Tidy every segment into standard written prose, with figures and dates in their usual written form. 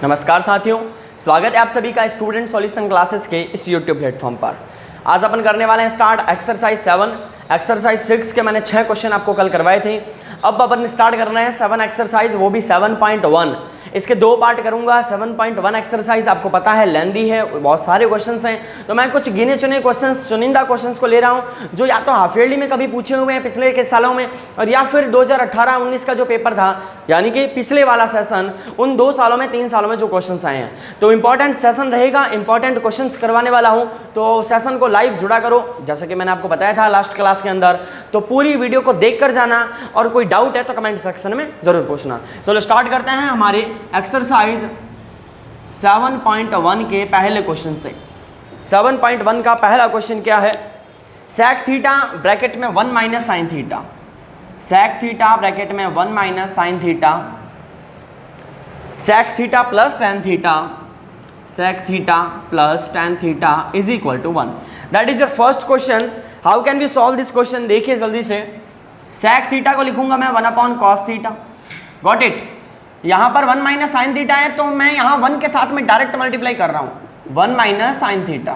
नमस्कार साथियों, स्वागत है आप सभी का स्टूडेंट सॉल्यूशन क्लासेस के इस यूट्यूब प्लेटफॉर्म पर। आज अपन करने वाले हैं स्टार्ट एक्सरसाइज 7। एक्सरसाइज 6 के मैंने 6 क्वेश्चन आपको कल करवाए थे। अब अपन स्टार्ट कर रहे हैं 7 एक्सरसाइज, वो भी 7.1। इसके 2 पार्ट करूंगा। 7.1 एक्सरसाइज आपको पता है लेंदी है, बहुत सारे क्वेश्चंस हैं, तो मैं कुछ गिने चुने क्वेश्चंस, चुनिंदा क्वेश्चंस को ले रहा हूं जो या तो हाफ ईयरली में कभी पूछे हुए हैं पिछले के सालों में, और या फिर 2018-19 का जो पेपर था यानी कि पिछले वाला सेशन, उन 2 सालों में 3 सालों में जो क्वेश्चंस आए हैं। तो इंपॉर्टेंट सेशन रहेगा, इंपॉर्टेंट क्वेश्चंस करवाने वाला हूं, तो सेशन को लाइव जुड़ा करो जैसा कि मैंने आपको बताया था लास्ट क्लास के अंदर। तो पूरी वीडियो को देख कर जाना, और कोई डाउट है तो कमेंट सेक्शन में जरूर पूछना। चलो स्टार्ट करते हैं हमारे एक्सरसाइज 7.1 के पहले क्वेश्चन से। 7.1 का पहला क्वेश्चन क्या है? sec थीटा ब्रैकेट में 1 minus sine theta, sec theta bracket में 1 minus sine theta, sec theta plus tan theta, sec theta plus tan theta is equal to 1। That is your first question. How can we solve this question? देखिए जल्दी से। sec theta को लिखूंगा मैं 1/cos theta. Got it. यहाँ पर 1 minus sine theta है, तो मैं यहाँ 1 के साथ में डायरेक्ट मल्टीप्लाई कर रहा हूँ। 1 माइनस साइन थीटा,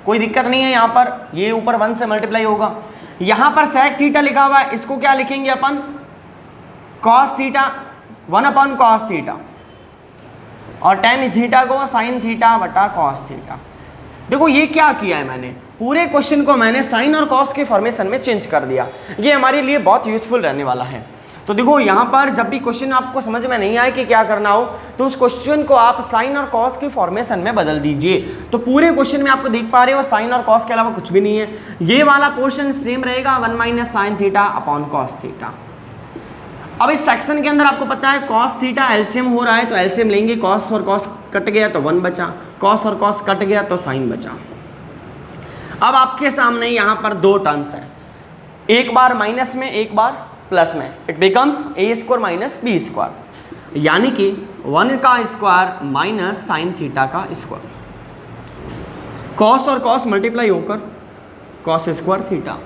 कोई दिक्कत नहीं है। यहाँ पर ये ऊपर 1 से मल्टीप्लाई होगा। यहाँ पर sec थीटा लिखा हुआ है, इसको क्या लिखेंगे अपन? cos थीटा 1/cos थीटा, और tan थीटा को sin थीटा बटा cos थीटा। देखो ये क्या किया है मैंने, पूरे क्वेश्चन को मैंने साइन और कॉस के फॉर्मेशन में चेंज कर दिया। ये हमारे लिए बहुत यूजफुल रहने वाला है। तो देखो यहाँ पर जब भी क्वेश्चन आपको समझ में नहीं आए कि क्या करना हो, तो उस क्वेश्चन को आप साइन और कॉस की फॉर्मेशन में बदल दीजिए। तो पूरे क्वेश्चन में आपको देख पा रहे हो साइन और कॉस के अलावा कुछ भी नहीं है। ये वाला पोर्शन सेम रहेगा, 1 minus sine theta upon cos theta. अब इस सेक्शन के अंदर आपको पता है कॉस थीटा एलसीएम हो रहा है, तो एलसीएम लेंगे। कॉस और कॉस कट गया तो 1 बचा, कॉस और कॉस कट गया तो साइन बचा। अब आपके सामने यहाँ पर 2 टर्म्स हैं, एक बार माइनस में एक बार प्लस में। It becomes a² minus b², यानी कि 1 का स्क्वायर माइनस साइन थीटा का स्क्वायर। कॉस और कॉस मल्टीप्लाई होकर कॉस स्क्वायर थीटा।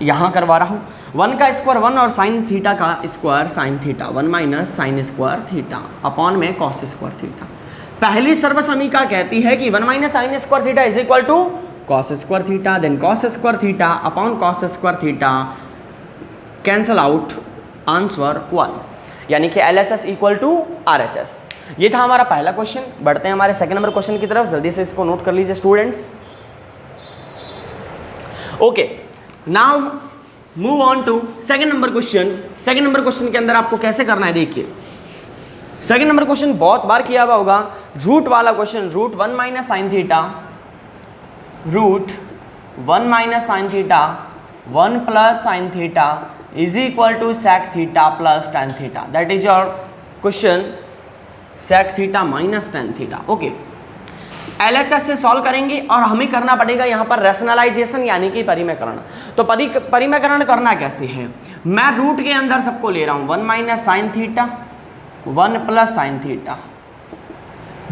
यहाँ करवा रहा हूँ 1 का स्क्वायर 1 और साइन थीटा का square sine theta, 1 minus sine square theta upon में कॉस स्क्वायर थीटा। पहली सर्वसमीका कहती है कि 1 minus sine square theta is equal to cos square theta, then cos square theta upon cos square theta, cancel out, answer 1, यानी कि LHS equal to RHS। ये था हमारा पहला क्वेश्चन। बढ़ते हैं हमारे सेकंड नंबर क्वेश्चन की तरफ, जल्दी से इसको नोट कर लीजिए students. Okay, now move on to second number question. Second number question के अंदर आपको कैसे करना है देखिए। सेकंड नंबर क्वेश्चन बहुत बार किया हुआ होगा, रूट वाला question. Root 1 minus sine theta, root 1 minus sine theta 1 plus sine theta is equal to sec theta plus tan theta. That is your question, sec theta minus tan theta. Okay, LHS से solve करेंगे और हमें करना पड़ेगा यहाँ पर rationalisation यानी कि परिमेकरण। तो परिमेकरण करना कैसे है? मैं रूट के अंदर सबको ले रहा हूँ, 1 minus sine theta 1 plus sine theta,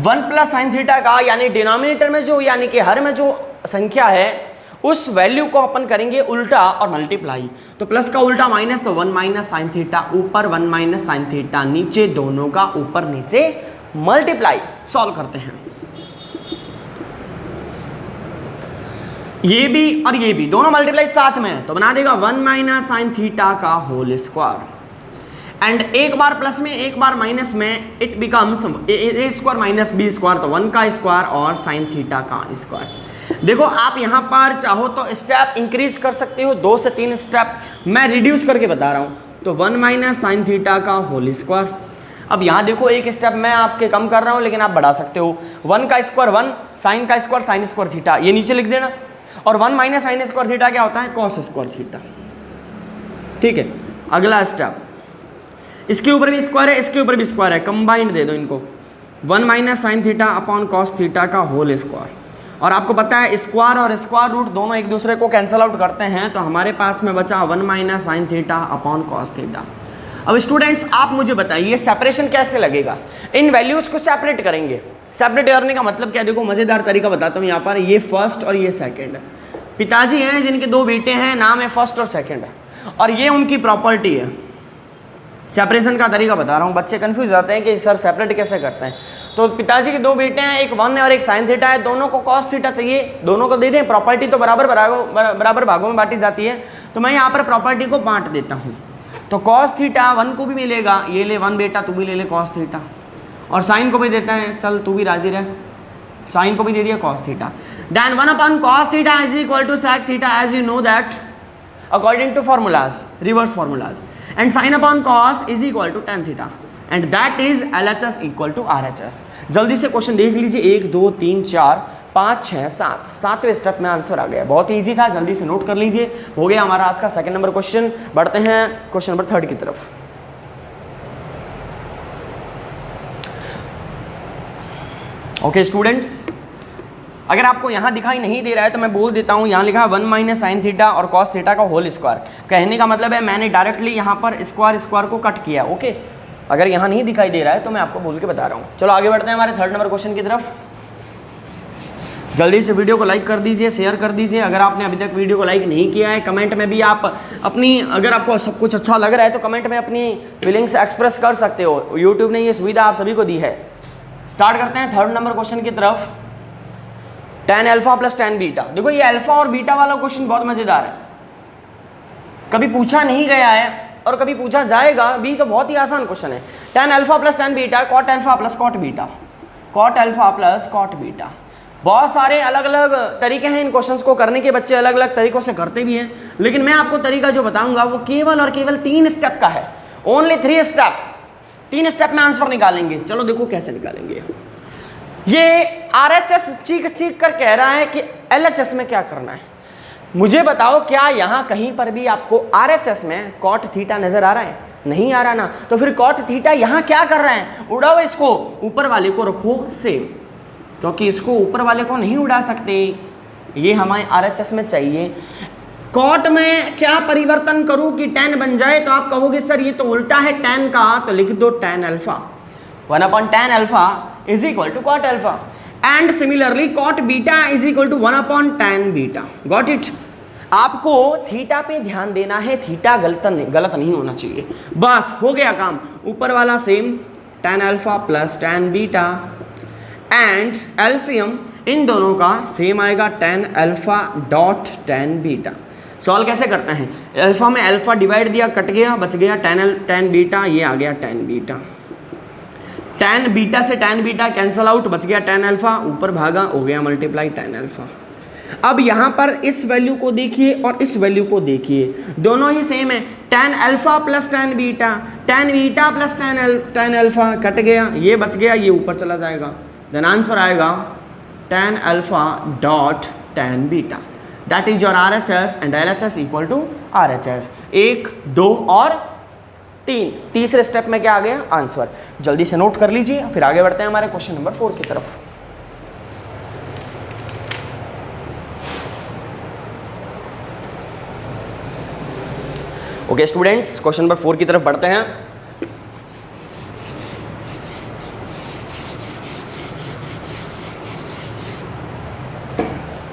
1 plus sine theta का यानी डिनोमिनेटर में जो यानी कि हर में जो संख्या है उस वैल्यू को अपन करेंगे उल्टा और मल्टीप्लाई। तो प्लस का उल्टा माइनस, तो 1 माइनस साइन थीटा ऊपर 1 माइनस साइन थीटा नीचे, दोनों का ऊपर नीचे मल्टीप्लाई। सॉल्व करते हैं। ये भी और ये भी दोनों मल्टीप्लाई साथ में है, तो बना देगा 1 माइनस साइन थीटा का होल स्क्वायर। एंड एक बार प्लस में एक बार माइनस में, it becomes a² minus b², तो 1 का स्क्वायर और साइन थीटा का स्क्वायर। देखो आप यहाँ पर चाहो तो स्टेप इंक्रीज कर सकते हो, 2 से 3 स्टेप। मैं रिड्यूस करके बता रहा हूँ, तो 1 माइनस साइन थीटा का होल स्क्वायर। अब यहाँ देखो एक स्टेप मैं आपके कम कर रहा हूँ, लेकिन आप बढ़ा सकते हो। 1 का स्क्वायर 1, साइन का स्क्वायर साइन स्क्वायर थीटा, ये नीचे लिख देना। और 1 माइनस साइन स्क्वायर थीटा क्या होता है? Cos square theta. ठीक है, अगला स्टेप, इसके ऊपर भी स्क्वायर है, इसके ऊपर भी स्क्वायर है, कंबाइंड दे दो इनको। 1 minus sine theta upon cos theta का होल स्क्वायर। और आपको पता है स्क्वायर और स्क्वायर रूट दोनों एक दूसरे को कैंसल आउट करते हैं, तो हमारे पास में बचा 1 minus sine theta upon cos theta. अब स्टूडेंट्स आप मुझे बताइए सेपरेशन कैसे लगेगा? इन वैल्यूज को सेपरेट करेंगे। सेपरेट करने का मतलब क्या? देखो मजेदार तरीका बताता हूँ। यहाँ पर ये फर्स्ट और ये सेकंड है। पिताजी हैं जिनके 2 बेटे हैं, नाम है फर्स्ट और सेकंड है, और ये उनकी प्रॉपर्टी है। सेपरेशन का तरीका बता रहा हूँ, बच्चे कंफ्यूज जाते हैं कि सर सेपरेट कैसे करते हैं। तो पिताजी के दो बेटे हैं, एक 1 है और एक sin थीटा है, दोनों को cos थीटा चाहिए, दोनों को दे दें। प्रॉपर्टी तो बराबर भागों में बांटी जाती है, तो मैं यहाँ पर प्रॉपर्टी को बांट देता हूँ। तो cos थीटा 1 को भी मिलेगा, ये ले 1 बेटा तू भी ले ले cos थीटा, और sin को भी देता है, चल तू भी राजी रह, sin को भी दे दिया cos theta. Then 1 upon cos theta is equal to sec theta, as you know that according to formulas, reverse formulas, and sin upon cos is equal to tan theta, and that is LHS equal to RHS। जल्दी से question देख लीजिए, 1 2 3 4 5 6 7, 7वें step में answer आ गया। बहुत easy था, जल्दी से नोट कर लीजिए। हो गया हमारा आज का सेकंड नंबर क्वेश्चन। बढ़ते हैं क्वेश्चन नंबर 3 की तरफ। ओके स्टूडेंट्स, अगर आपको यहाँ दिखाई नहीं दे रहा है तो मैं बोल देता हूँ, यहाँ लिखा है 1 माइनस साइन थीटा और कॉस थीटा का होल स्क्वायर। कहने का मतलब है मैंने डायरेक्टली यहाँ पर स्क्वायर को कट किया। ओके, अगर यहाँ नहीं दिखाई दे रहा है तो मैं आपको बोल के बता रहा हूँ। चलो आगे बढ़ते हैं हमारे 3rd नंबर क्वेश्चन की तरफ। जल्दी से वीडियो को लाइक कर दीजिए, शेयर कर दीजिए। अगर आपने अभी तक वीडियो को लाइक नहीं किया है, कमेंट में भी आप अपनी, अगर आपको सब कुछ अच्छा लग रहा है तो कमेंट में अपनी फीलिंग्स एक्सप्रेस कर सकते हो। यूट्यूब ने ये सुविधा आप सभी को दी है। स्टार्ट करते हैं 3rd नंबर क्वेश्चन की तरफ। tan alpha plus tan beta. देखो ये अल्फा और बीटा वाला क्वेश्चन बहुत मजेदार है, कभी पूछा नहीं गया है और कभी पूछा जाएगा भी, तो बहुत ही आसान क्वेश्चन है। tan alpha plus tan beta, cot alpha plus cot beta, cot alpha plus cot beta. बहुत सारे अलग अलग तरीके हैं इन क्वेश्चंस को करने के, बच्चे अलग अलग तरीकों से करते भी हैं, लेकिन मैं आपको तरीका जो बताऊंगा वो केवल और केवल 3 स्टेप का है। ओनली 3 स्टेप, 3 स्टेप में आंसर निकालेंगे। चलो देखो कैसे निकालेंगे। ये RHS चीख कर कह रहा है कि LHS में क्या करना है। मुझे बताओ, क्या यहाँ कहीं पर भी आपको RHS में cot थीटा नजर आ रहा है? नहीं आ रहा ना, तो फिर cot थीटा यहाँ क्या कर रहा है? उड़ाओ इसको, ऊपर वाले को रखो सेम, क्योंकि इसको ऊपर वाले को नहीं उड़ा सकते, ये हमारे RHS में चाहिए। cot में क्या परिवर्तन करूँ कि tan बन जाए? तो आप कहोगे सर ये तो उल्टा है tan का, तो लिख दो tan alpha, 1 upon tan alpha is equal to cot alpha, and similarly cot beta is equal to 1 upon tan beta. Got it? आपको थीटा पे ध्यान देना है, थीटा गलत नहीं होना चाहिए, बस हो गया काम। ऊपर वाला same tan alpha plus tan beta, and LCM इन दोनों का सेम आएगा, tan alpha dot tan beta. Solve कैसे करते हैं? अल्फा में अल्फा डिवाइड दिया, कट गया, बच गया tan बीटा, ये आ गया tan बीटा। tan बीटा से tan बीटा कैंसल आउट, बच गया tan अल्फा, ऊपर भागा, हो गया मल्टीप्लाई tan अल्फा। अब यहाँ पर इस वैल्यू को देखिए और इस वैल्यू को देखिए, दोनों ही सेम है। tan alpha plus tan beta plus tan alpha cut गया, ये बच गया, ये ऊपर चला जाएगा, देन आंसर आएगा tan alpha dot tan beta. That is your RHS and LHS equal to RHS। 1 2 और 3, तीसरे स्टेप में क्या आ गया? आंसर। जल्दी से नोट कर लीजिए, फिर आगे बढ़ते हैं हमारे क्वेश्चन नंबर 4 की तरफ। ओके स्टूडेंट्स, क्वेश्चन नंबर 4 की तरफ बढ़ते हैं।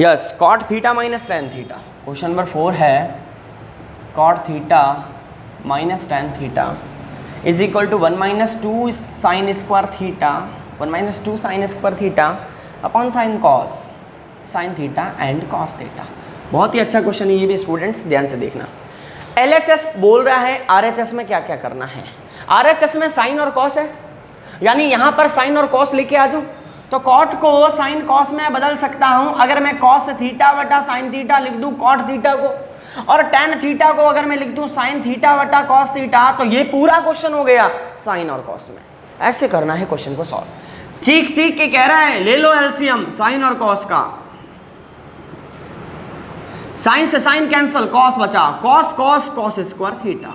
Yes, cot theta minus tan theta. Question number 4 है cot theta minus tan theta is equal to 1 minus 2 sine square theta, 1 minus 2 sine square theta upon sine theta and cos theta. बहुत ही अच्छा question है ये भी students, ध्यान से देखना। LHS बोल रहा है RHS में क्या क्या करना है। RHS में साइन और कॉस है, यानी यहाँ पर साइन और कॉस लेके आ जाओ, तो कॉट को साइन कॉस में बदल सकता हूँ। अगर मैं कॉस थीटा बटा साइन थीटा लिख दूँ कॉट थीटा को, और tan थीटा को अगर मैं लिख दूँ साइन थीटा बटा कॉस थीटा, तो ये पूरा क्वेश्चन हो गया साइन और कॉस में। ऐसे करना है क्वेश्चन को सॉल्व। चीख के कह रहा है ले लो एलसीएम साइन और कॉस का, साइन से साइन कैंसिल, कॉस बचा, कॉस स्क्वायर थीटा,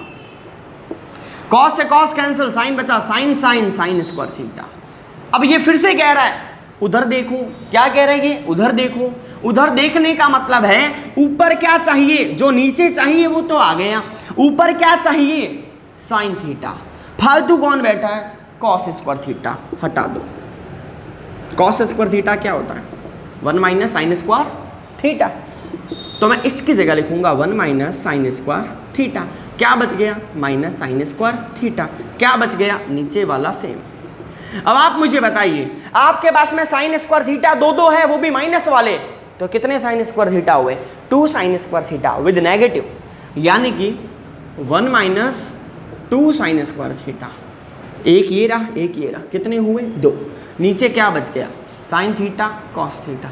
कॉस से कॉस कैंसिल, साइन बचा, साइन स्क्वायर थीटा। अब ये फिर से कह रहा है उधर देखो, क्या कह रहा है ये? उधर देखो। उधर देखने का मतलब है ऊपर क्या चाहिए, जो नीचे चाहिए वो तो आ गया, ऊपर क्या चाहिए? Sine theta. फालतू कौन बैठा है? कॉस स्क्वायर थीटा, हटा दो। कॉस स्क्वायर थीटा क्या होता है? 1 माइनस साइन स्क्वायर थीटा। तो मैं इसकी जगह लिखूंगा 1 माइनस साइन स्क्वायर थीटा। क्या बच गया माइनस साइन स्क्वायर थीटा, क्या बच गया नीचे वाला सेम। अब आप मुझे बताइए, आपके पास में साइन स्क्वायर थीटा दो है, वो भी माइनस वाले, तो कितने साइन स्क्वायर थीटा हुए 2 sine square theta with negative, यानी कि 1 माइनस 2 साइन स्क्वायर थीटा। एक ये रहा एक ये रहा, कितने हुए 2। नीचे क्या बच गया साइन थीटा कॉस थीटा,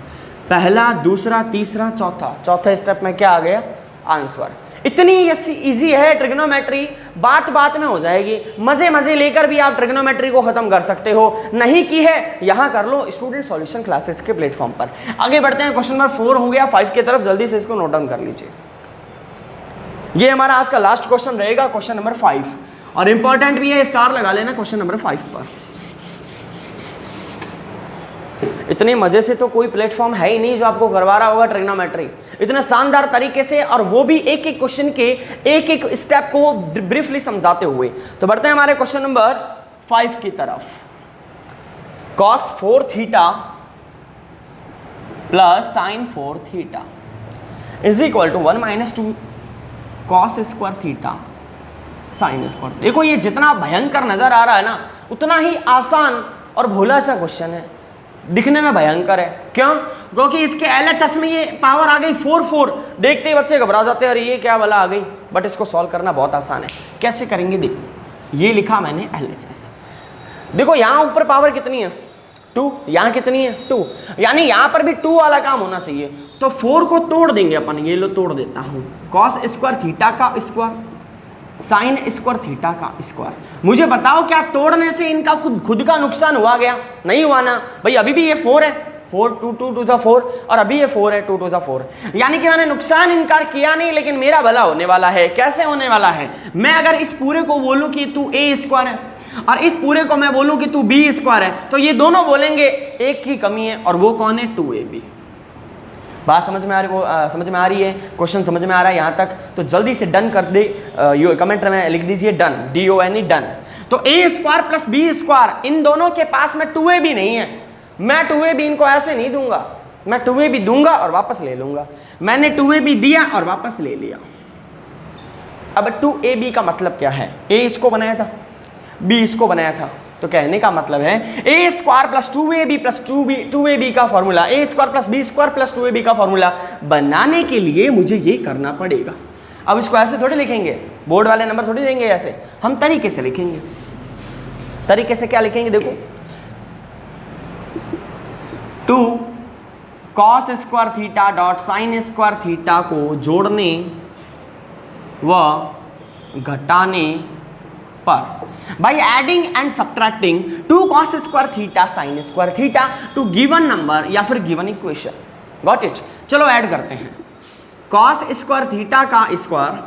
पहला दूसरा तीसरा चौथा, चौथे स्टेप में क्या आ गया आंसर। इतनी इजी है ट्रिग्नोमेट्री, बात बात में हो जाएगी, मजे मजे लेकर भी आप ट्रिग्नोमेट्री को खत्म कर सकते हो। नहीं की है यहां कर लो स्टूडेंट सॉल्यूशन क्लासेस के प्लेटफॉर्म पर। आगे बढ़ते हैं, क्वेश्चन नंबर 4 हो गया 5 की तरफ, जल्दी से इसको नोट डाउन कर लीजिए। ये हमारा आज का लास्ट क्वेश्चन रहेगा, क्वेश्चन नंबर 5, और इंपॉर्टेंट भी है, स्टार लगा लेना क्वेश्चन नंबर 5 पर। इतने मजे से तो कोई प्लेटफॉर्म है ही नहीं जो आपको करवा रहा होगा ट्रिग्नोमेट्री इतने शानदार तरीके से, और वो भी एक एक क्वेश्चन के एक एक स्टेप को ब्रीफली समझाते हुए। तो बढ़ते हैं हमारे क्वेश्चन नंबर 5 की तरफ। cos 4 theta plus sine 4 theta is equal to 1 minus 2 cos square theta sine square. देखो ये जितना भयंकर नजर आ रहा है ना, उतना ही आसान और भोला सा क्वेश्चन है, दिखने में भयंकर है। क्यों? क्योंकि इसके LHS में ये पावर आ गई 4 देखते ही बच्चे घबरा जाते हैं, अरे ये क्या वाला आ गई, बट इसको सॉल्व करना बहुत आसान है। कैसे करेंगे देखो, ये लिखा मैंने LHS। देखो यहाँ ऊपर पावर कितनी है 2, यहाँ कितनी है 2, यानी यहाँ पर भी 2 वाला काम होना चाहिए। तो 4 को तोड़ देंगे अपन, ये लो तोड़ देता हूँ, cos स्क्वायर थीटा का स्क्वायर साइन स्क्वायर थीटा का स्क्वायर। मुझे बताओ क्या तोड़ने से इनका खुद का नुकसान हुआ गया? नहीं हुआ ना भाई, अभी भी ये 4 है, 4 2 2 2 4, और अभी ये 4 है 2 2 4, यानी कि मैंने नुकसान इनकार किया नहीं, लेकिन मेरा भला होने वाला है। कैसे होने वाला है? मैं अगर इस पूरे को बोलूं कि तू a स्क्वायर है, और इस पूरे को मैं बोलूं कि तू b स्क्वायर है, तो ये दोनों बोलेंगे एक ही कमी है, और वो कौन है 2ab। बात समझ में आ रही है? क्वेश्चन समझ में आ रहा है यहाँ तक? तो जल्दी से डन कर दे, ये कमेंट में लिख दीजिए डन, DONE डन। तो a square plus b square, इन दोनों के पास में 2ab नहीं है, मैं 2ab इनको ऐसे नहीं दूंगा, मैं 2ab दूंगा और वापस ले लूंगा। मैंने 2ab दिया और वापस ले लिया। अब 2ab का मतलब क्या है? a इसको बनाया था, b इसको बनाया था, तो कहने का मतलब है a square plus 2ab plus 2ab का formula, a square plus b square plus 2ab का फॉर्मूला बनाने के लिए मुझे ये करना पड़ेगा। अब इसको ऐसे थोड़ी लिखेंगे, बोर्ड वाले नंबर थोड़ी देंगे ऐसे, हम तरीके से लिखेंगे। तरीके से क्या लिखेंगे देखो, 2 cos square theta dot sign square theta को जोड़ने व घटाने पर by adding and subtracting 2 cos square theta sin square theta two given number या फिर गिवन इक्वेशन। Got it? चलो ऐड करते हैं, cos स्क्वायर थीटा का स्क्वायर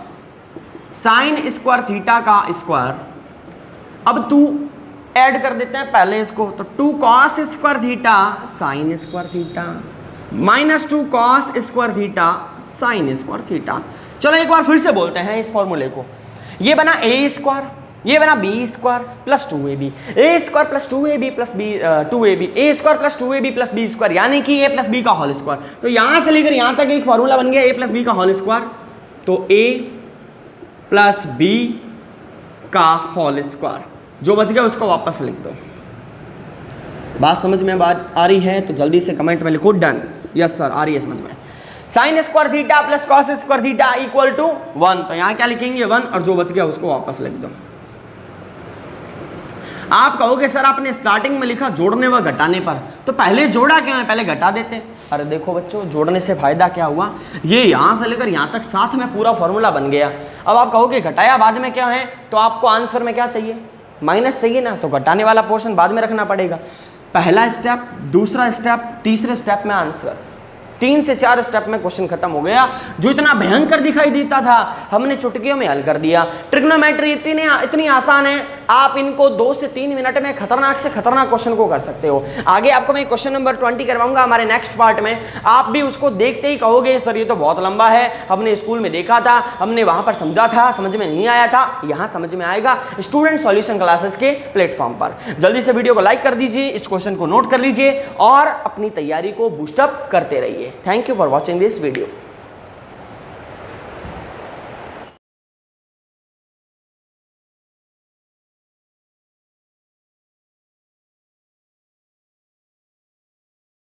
sin स्क्वायर थीटा का स्क्वायर। अब 2 ऐड कर देते हैं पहले इसको, तो 2 cos square theta sin square theta minus 2 cos square theta sin square theta. चलो एक बार फिर से बोलते हैं इस फॉर्मूले को। ये बना a स्क्वायर, ये बना b square plus 2ab, a square plus 2ab plus b 2ab, a square plus 2ab plus b square, यानी कि a प्लस b का होल स्क्वायर। तो यहां से लेकर यहां तक एक फॉर्मूला बन गया a प्लस b का होल स्क्वायर, तो a प्लस b का होल स्क्वायर, जो बच गया उसको वापस लिख दो। बात समझ में बात आ रही है? तो जल्दी से कमेंट में लिखो डन। यस सर, आ रही है समझ में। Sine square theta plus cos square theta equal to 1, तो यहां क्या लिखेंगे 1, और जो बच गया उसको वापस लिख दो। आप कहोगे सर आपने स्टार्टिंग में लिखा जोड़ने व घटाने पर, तो पहले जोड़ा क्यों है, पहले घटा देते। अरे देखो बच्चों, जोड़ने से फायदा क्या हुआ, ये यहाँ से लेकर यहाँ तक साथ में पूरा फॉर्मूला बन गया। अब आप कहोगे घटाया बाद में क्या है, तो आपको आंसर में क्या चाहिए, माइनस चाहिए ना, तो घटाने वाला पोर्शन बाद में रखना पड़ेगा। पहला स्टेप, दूसरा स्टेप, तीसरे स्टेप में आंसर, 3 से 4 स्टेप में क्वेश्चन खत्म हो गया। जो इतना भयंकर दिखाई देता था हमने चुटकियों में हल कर दिया। ट्रिग्नोमेट्री इतनी आसान है, आप इनको 2 से 3 मिनट में खतरनाक से खतरनाक क्वेश्चन को कर सकते हो। आगे आपको मैं क्वेश्चन नंबर 20 करवाऊंगा हमारे नेक्स्ट पार्ट में। आप भी उसको देखते ही कहोगे सर ये तो बहुत लंबा है, हमने स्कूल में देखा था, हमने वहां पर समझा था, समझ में नहीं आया था। यहाँ समझ में आएगा स्टूडेंट सॉल्यूशन क्लासेस के प्लेटफॉर्म पर। जल्दी से वीडियो को लाइक कर दीजिए, इस क्वेश्चन को नोट कर लीजिए और अपनी तैयारी को बूस्टअप करते रहिए। Thank you for watching this video.